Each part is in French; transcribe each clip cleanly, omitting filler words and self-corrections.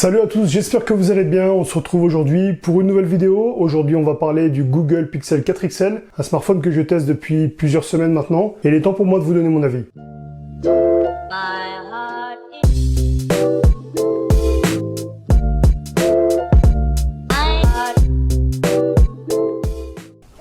Salut à tous, j'espère que vous allez bien. On se retrouve aujourd'hui pour une nouvelle vidéo. Aujourd'hui, on va parler du Google Pixel 4 XL, un smartphone que je teste depuis plusieurs semaines maintenant. Et il est temps pour moi de vous donner mon avis.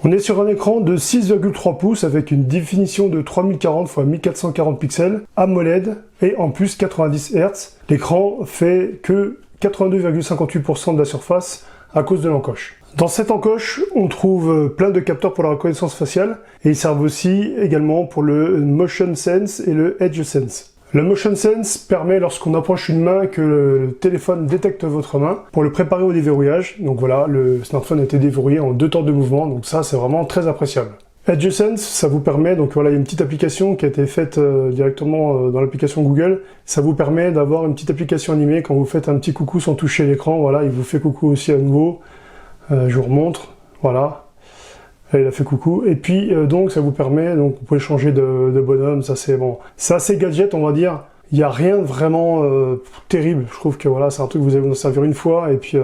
On est sur un écran de 6,3 pouces avec une définition de 3040 x 1440 pixels, AMOLED et en plus 90 Hz. L'écran fait que 82,58% de la surface à cause de l'encoche. Dans cette encoche, on trouve plein de capteurs pour la reconnaissance faciale et ils servent aussi également pour le Motion Sense et le Edge Sense. Le Motion Sense permet, lorsqu'on approche une main, que le téléphone détecte votre main pour le préparer au déverrouillage. Donc voilà, le smartphone a été déverrouillé en 2 temps de mouvement, donc ça c'est vraiment très appréciable. Edge Sense, ça vous permet, donc voilà, il y a une petite application qui a été faite directement dans l'application Google. Ça vous permet d'avoir une petite application animée quand vous faites un petit coucou sans toucher l'écran. Voilà, il vous fait coucou aussi à nouveau. Je vous remontre, voilà. Et il a fait coucou. Et puis donc ça vous permet, donc vous pouvez changer de bonhomme, ça c'est bon. C'est assez gadget, on va dire. Il n'y a rien de vraiment terrible. Je trouve que voilà, c'est un truc que vous allez vous en servir une fois et puis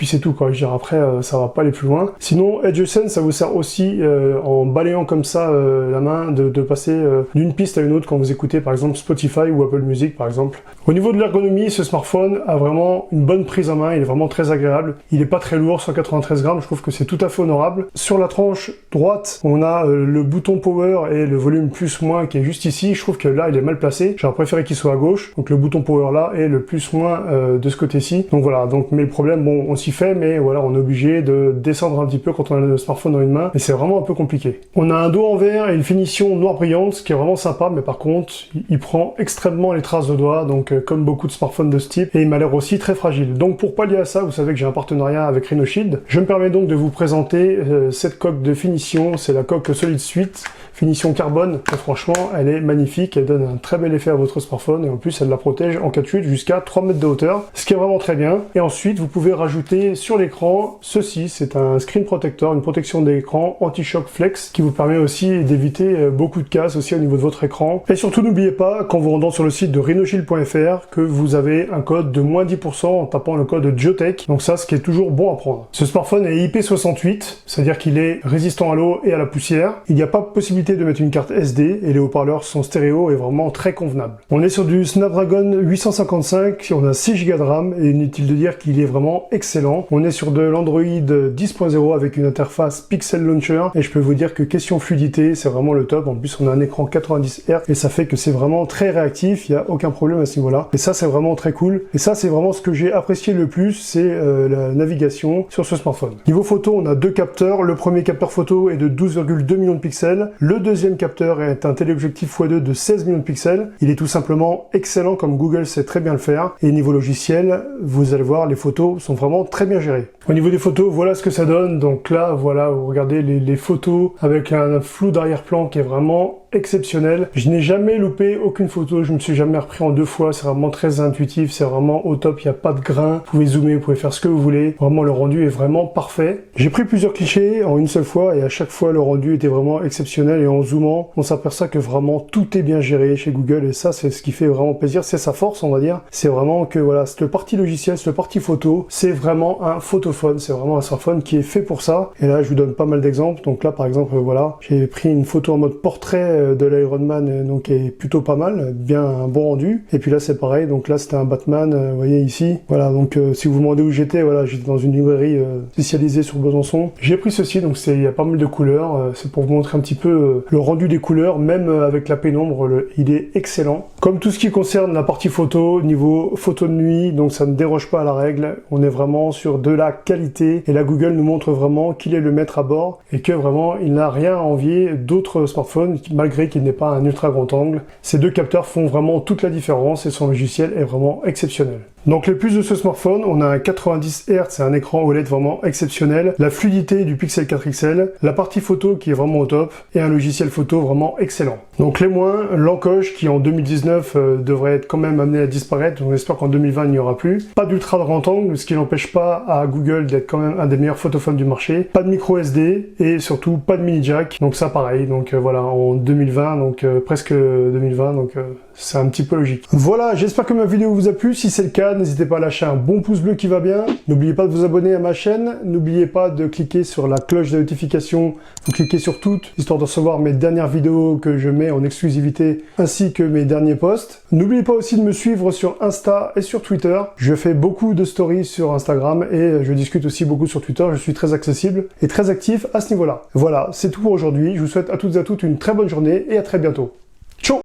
c'est tout quoi. Je veux dire, après ça va pas aller plus loin. Sinon Edge Sense, ça vous sert aussi en balayant comme ça la main de passer d'une piste à une autre quand vous écoutez par exemple Spotify ou Apple Music par exemple. Au niveau de l'ergonomie, ce smartphone a vraiment une bonne prise en main. Il est vraiment très agréable. Il est pas très lourd, 193 grammes. Je trouve que c'est tout à fait honorable. Sur la tranche droite, on a le bouton power et le volume plus/moins qui est juste ici. Je trouve que là, il est mal placé. J'aurais préféré qu'il soit à gauche, donc le bouton power là et le plus/moins de ce côté-ci. Donc voilà, donc mais le problème, bon, on s'y fait, mais voilà, on est obligé de descendre un petit peu quand on a le smartphone dans une main, et c'est vraiment un peu compliqué. On a un dos en verre et une finition noire brillante, ce qui est vraiment sympa, mais par contre, il prend extrêmement les traces de doigts, donc comme beaucoup de smartphones de ce type, et il m'a l'air aussi très fragile. Donc pour pallier à ça, vous savez que j'ai un partenariat avec Rhinoshield. Je me permets donc de vous présenter cette coque de finition, c'est la coque Solid Suite, finition carbone, et franchement, elle est magnifique, elle donne un très bel effet à votre smartphone, et en plus elle la protège en cas de chute jusqu'à 3 mètres de hauteur, ce qui est vraiment très bien. Et ensuite vous pouvez rajouter sur l'écran ceci, c'est un screen protector, une protection d'écran anti-choc flex qui vous permet aussi d'éviter beaucoup de casse aussi au niveau de votre écran. Et surtout n'oubliez pas, quand vous rendez sur le site de rhinoshield.fr, que vous avez un code de moins 10% en tapant le code JOTECH, donc ça, ce qui est toujours bon à prendre. Ce smartphone est IP68, c'est-à-dire qu'il est résistant à l'eau et à la poussière. Il n'y a pas possibilité de mettre une carte SD et les haut-parleurs sont stéréo et vraiment très convenables. On est sur du Snapdragon 855, on a 6 Go de RAM et inutile de dire qu'il est vraiment excellent. On est sur de l'Android 10.0 avec une interface Pixel Launcher et je peux vous dire que question fluidité, c'est vraiment le top. En plus, on a un écran 90 Hz et ça fait que c'est vraiment très réactif, il n'y a aucun problème à ce niveau-là. Et ça, c'est vraiment très cool. Et ça, c'est vraiment ce que j'ai apprécié le plus, c'est la navigation sur ce smartphone. Niveau photo, on a 2 capteurs. Le premier capteur photo est de 12,2 millions de pixels. Le deuxième capteur est un téléobjectif x2 de 16 millions de pixels. Il est tout simplement excellent comme Google sait très bien le faire. Et niveau logiciel, vous allez voir, les photos sont vraiment très bien gérées. Au niveau des photos, voilà ce que ça donne. Donc là, voilà, vous regardez les photos avec un flou d'arrière-plan qui est vraiment exceptionnel. Je n'ai jamais loupé aucune photo, je me suis jamais repris en 2 fois, c'est vraiment très intuitif, c'est vraiment au top, il n'y a pas de grain, vous pouvez zoomer, vous pouvez faire ce que vous voulez, vraiment le rendu est vraiment parfait. J'ai pris plusieurs clichés en une seule fois et à chaque fois le rendu était vraiment exceptionnel et en zoomant, on s'aperçoit que vraiment tout est bien géré chez Google et ça c'est ce qui fait vraiment plaisir, c'est sa force on va dire, c'est vraiment que voilà, cette partie logiciel, cette partie photo, c'est vraiment un photophone, c'est vraiment un smartphone qui est fait pour ça et là je vous donne pas mal d'exemples, donc là par exemple voilà, j'ai pris une photo en mode portrait de l'Iron Man, donc qui est plutôt pas mal, bien un bon rendu. Et puis là c'est pareil, donc là c'était un Batman, vous voyez ici. Voilà, donc si vous vous demandez où j'étais, voilà, j'étais dans une librairie spécialisée sur Besançon. J'ai pris ceci, donc il y a pas mal de couleurs, c'est pour vous montrer un petit peu le rendu des couleurs, même avec la pénombre, il est excellent. Comme tout ce qui concerne la partie photo, niveau photo de nuit, donc ça ne déroge pas à la règle, on est vraiment sur de la qualité. Et là Google nous montre vraiment qu'il est le maître à bord et que vraiment il n'a rien à envier d'autres smartphones, malgré qu'il n'est pas un ultra grand angle. Ces 2 capteurs font vraiment toute la différence et son logiciel est vraiment exceptionnel. Donc les plus de ce smartphone, on a un 90 Hz, c'est un écran OLED vraiment exceptionnel, la fluidité du Pixel 4 XL, la partie photo qui est vraiment au top et un logiciel photo vraiment excellent. Donc les moins, l'encoche qui en 2019 devrait être quand même amené à disparaître, on espère qu'en 2020 il n'y aura plus. Pas d'ultra grand angle, ce qui n'empêche pas à Google d'être quand même un des meilleurs photophones du marché. Pas de micro SD et surtout pas de mini jack, donc ça pareil, donc voilà, en 2020, donc presque 2020, donc c'est un petit peu logique. Voilà, j'espère que ma vidéo vous a plu. Si c'est le cas, n'hésitez pas à lâcher un bon pouce bleu qui va bien. N'oubliez pas de vous abonner à ma chaîne. N'oubliez pas de cliquer sur la cloche de notification. Vous cliquez sur toutes, histoire de recevoir mes dernières vidéos que je mets en exclusivité, ainsi que mes derniers posts. N'oubliez pas aussi de me suivre sur Insta et sur Twitter. Je fais beaucoup de stories sur Instagram et je discute aussi beaucoup sur Twitter. Je suis très accessible et très actif à ce niveau-là. Voilà, c'est tout pour aujourd'hui. Je vous souhaite à toutes et à toutes une très bonne journée et à très bientôt. Ciao!